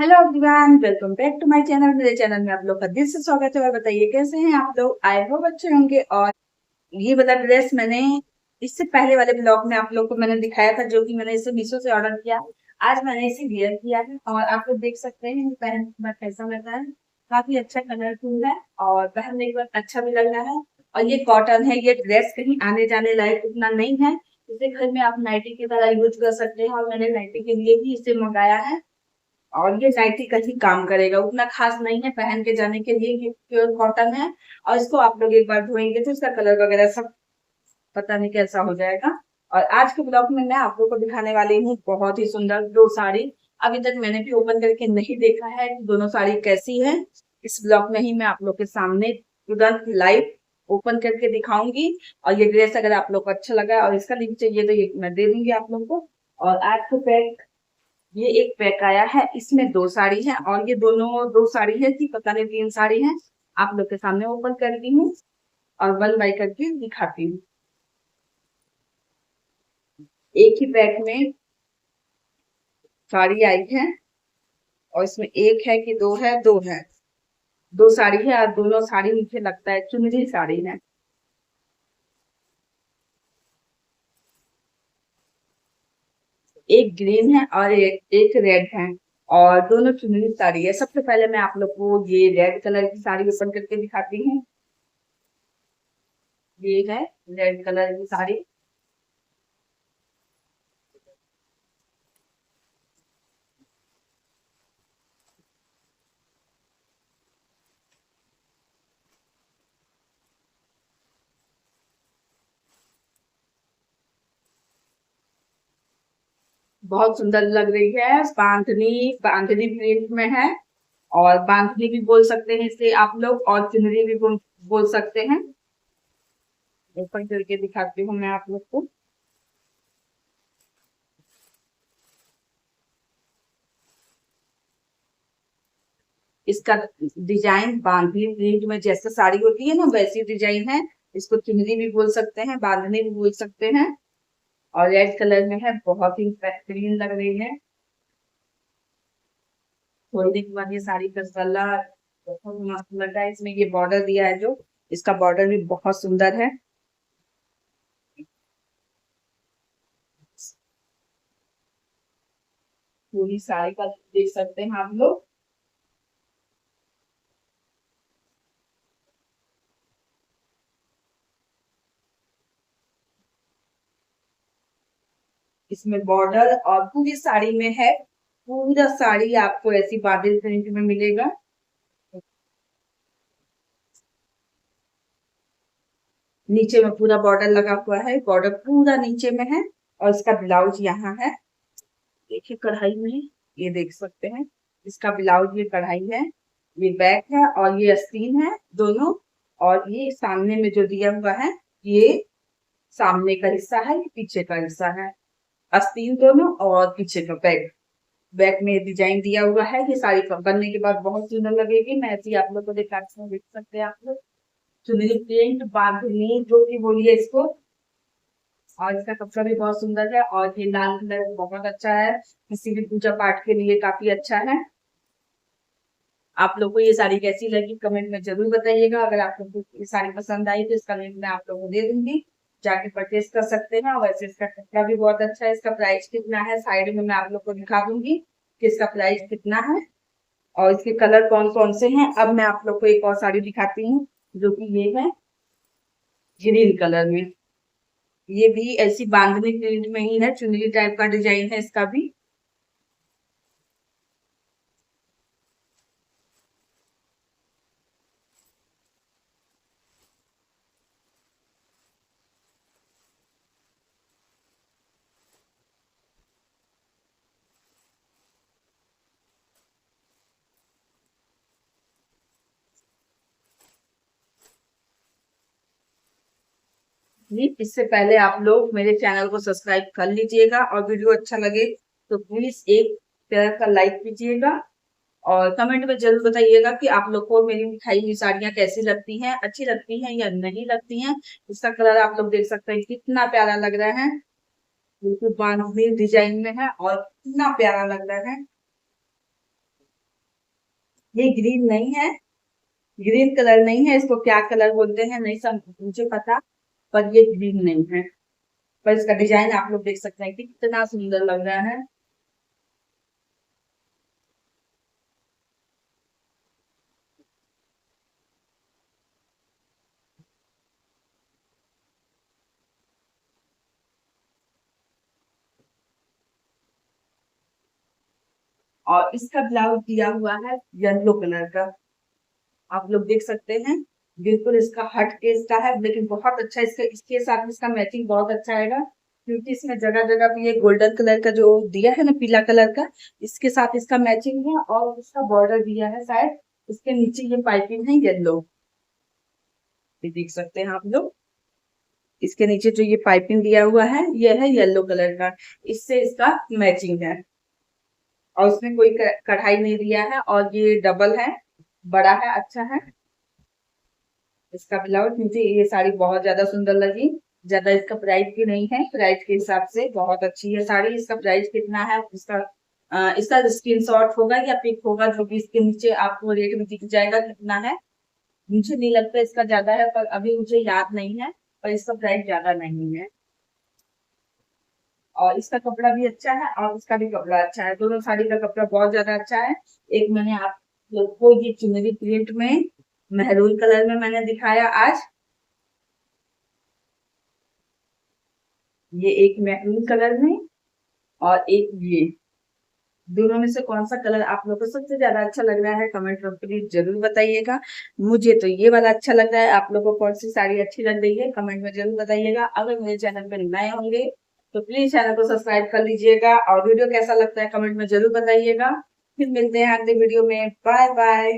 Hello everyone, welcome back to my channel. मेरे channel में आप लोग का दिल से स्वागत है। और बताइए कैसे हैं आप लोग। आई होप अच्छे होंगे। और ये वाला ड्रेस मैंने इससे पहले वाले ब्लॉग में आप लोग को मैंने दिखाया था, जो कि मैंने इसे मीशो से ऑर्डर किया। आज मैंने इसे वेयर किया है और आप लोग देख सकते हैं पहन के बाद कैसा लग रहा है। काफी अच्छा कलरफुल है और पहनने के बाद अच्छा भी लग रहा है। और ये कॉटन है। ये ड्रेस कहीं आने जाने लायक उतना नहीं है। इसे घर में आप नाइटी की तरह यूज कर सकते हैं और मैंने नाइटी के लिए भी इसे मंगाया है। और ये नाइटी का ही काम करेगा, उतना खास नहीं है पहन के जाने के लिए। ये प्योर कॉटन है और इसको आप लोग एक बार धोएंगे तो इसका कलर वगैरह सब पता नहीं कैसा हो जाएगा। और आज के ब्लॉग में मैं आप लोग को दिखाने वाली हूँ बहुत ही सुंदर दो साड़ी। अभी तक मैंने भी ओपन करके नहीं देखा है कि दोनों साड़ी कैसी है। इस ब्लॉग में ही मैं आप लोग के सामने तुरंत लाइव ओपन करके दिखाऊंगी। और ये ड्रेस अगर आप लोग को अच्छा लगा और इसका लिंक चाहिए तो ये मैं दे दूंगी आप लोग को। और आज के पैक ये एक पैक आया है, इसमें दो साड़ी है और ये दोनों दो साड़ी है कि पता नहीं तीन साड़ी है। आप लोग के सामने ओपन करती हूँ और वन बाई करके दिखाती हूँ। एक ही पैक में साड़ी आई है और इसमें एक है कि दो है, दो है, दो साड़ी है। और दोनों साड़ी मुझे लगता है चुनरी साड़ी है। एक ग्रीन है और एक रेड है और दोनों चुनरी साड़ी है। सबसे पहले मैं आप लोग को ये रेड कलर की साड़ी ओपन करके दिखाती हूँ। ये है रेड कलर की साड़ी। बहुत सुंदर लग रही है। बांधनी बांधनी प्रिंट में है और बांधनी भी बोल सकते हैं इसे आप लोग और चुनरी भी बोल सकते हैं। ओपन करके दिखाती हूँ मैं आप लोग को। इसका डिजाइन बांधनी प्रिंट में जैसे साड़ी होती है ना वैसी डिजाइन है। इसको चुनरी भी बोल सकते हैं, बांधनी भी बोल सकते हैं। और रेड कलर में है, बहुत ही बेहतरीन लग रही है। खोलने के बाद ये साड़ी का कलर बहुत मस्त लग रहा है। इसमें ये बॉर्डर दिया है, जो इसका बॉर्डर भी बहुत सुंदर है। पूरी साड़ी का देख सकते हैं आप लोग। इसमें बॉर्डर और पूरी साड़ी में है। पूरा साड़ी आपको ऐसी बादल प्रिंट में मिलेगा। नीचे में पूरा बॉर्डर लगा हुआ है, बॉर्डर पूरा नीचे में है। और इसका ब्लाउज यहाँ है, देखिए कढ़ाई में। ये देख सकते हैं इसका ब्लाउज, ये कढ़ाई है, ये बैक है और ये आस्तीन है दोनों। और ये सामने में जो दिया हुआ है, ये सामने का हिस्सा है, ये पीछे का हिस्सा है। आस्तीन दोनों और पीछे का बैक। बैक में डिजाइन दिया हुआ है। ये साड़ी बनने के बाद बहुत सुंदर लगेगी। मैं ऐसी आप लोग को दिखाती हूँ, देख सकते हैं आप लोग। चुनरी प्रिंट बांधनी जो भी बोलिए इसको। और इसका कपड़ा भी बहुत सुंदर है और ये लाल कलर बहुत अच्छा है। किसी भी पूजा पाठ के लिए काफी अच्छा है। आप लोग को ये साड़ी कैसी लगी कमेंट में जरूर बताइएगा। अगर आप लोग को ये साड़ी पसंद आई तो इसका लिंक मैं आप लोगों को दे दूंगी, जाके परचेज कर सकते हैं। और वैसे इसका कपड़ा भी बहुत अच्छा है। इसका प्राइस कितना है साइड में मैं आप लोग को दिखा दूंगी कि इसका प्राइस कितना है और इसके कलर कौन कौन से हैं। अब मैं आप लोग को एक और साड़ी दिखाती हूँ, जो कि ये है ग्रीन कलर में। ये भी ऐसी बांधनी प्रिंट में ही है, चुनरी टाइप का डिजाइन है इसका भी। इससे पहले आप लोग मेरे चैनल को सब्सक्राइब कर लीजिएगा और वीडियो अच्छा लगे तो प्लीज एक प्यार का लाइक कीजिएगा। और कमेंट में जरूर बताइएगा कि आप लोग को मेरी दिखाई हुई साड़ियाँ कैसी लगती हैं, अच्छी लगती हैं या नहीं लगती हैं। इसका कलर आप लोग देख सकते हैं कितना प्यारा लग रहा है। बिल्कुल बांधनी डिजाइन में है और कितना प्यारा लग रहा है। ये ग्रीन नहीं है, ग्रीन कलर नहीं है, इसको क्या कलर बोलते हैं नहीं सब मुझे पता, पर ये ग्रीन नहीं है। पर इसका डिजाइन आप लोग देख सकते हैं कि कितना सुंदर लग रहा है। और इसका ब्लाउज दिया हुआ है येलो कलर का, आप लोग देख सकते हैं। बिल्कुल इसका हट के इसका है, लेकिन बहुत अच्छा इसके साथ इसका मैचिंग बहुत अच्छा आएगा, क्योंकि इसमें जगह जगह पे ये गोल्डन कलर का जो दिया है ना पीला कलर का, इसके साथ इसका मैचिंग है। और इसका बॉर्डर दिया है शायद इसके नीचे ये पाइपिंग है येलो, ये देख सकते हैं आप लोग। इसके नीचे जो ये पाइपिंग दिया हुआ है ये है येलो कलर का, इससे इसका मैचिंग है। और उसमें कोई कढ़ाई नहीं दिया है, और ये डबल है, बड़ा है, अच्छा है। इसका ब्लाउज मुझे ये साड़ी बहुत ज्यादा सुंदर लगी। ज्यादा इसका प्राइस भी नहीं है, प्राइस के हिसाब से बहुत अच्छी है साड़ी। इसका प्राइस कितना है इसका स्क्रीनशॉट होगा या पिक होगा जो भी इसके नीचे आपको रेट में दिख जाएगा कितना है। मुझे नहीं लगता इसका ज्यादा है, पर अभी मुझे याद नहीं है, पर इसका प्राइस ज्यादा नहीं है। और इसका कपड़ा भी अच्छा है और इसका भी कपड़ा अच्छा है, दोनों साड़ी का कपड़ा बहुत ज्यादा अच्छा है। एक मैंने आप लोग को ये चुनरी प्रिंट में मेहरून कलर में मैंने दिखाया आज, ये एक मेहरून कलर में और एक ये, दोनों में से कौन सा कलर आप लोग को सबसे ज्यादा अच्छा लग रहा है कमेंट में प्लीज जरूर बताइएगा। मुझे तो ये वाला अच्छा लग रहा है, आप लोगों को कौन सी साड़ी अच्छी लग रही है कमेंट में जरूर बताइएगा। अगर मेरे चैनल पर नए होंगे तो प्लीज चैनल को सब्सक्राइब कर लीजिएगा, और वीडियो कैसा लगता है कमेंट में जरूर बताइएगा। फिर मिलते हैं अगले वीडियो में, बाय बाय।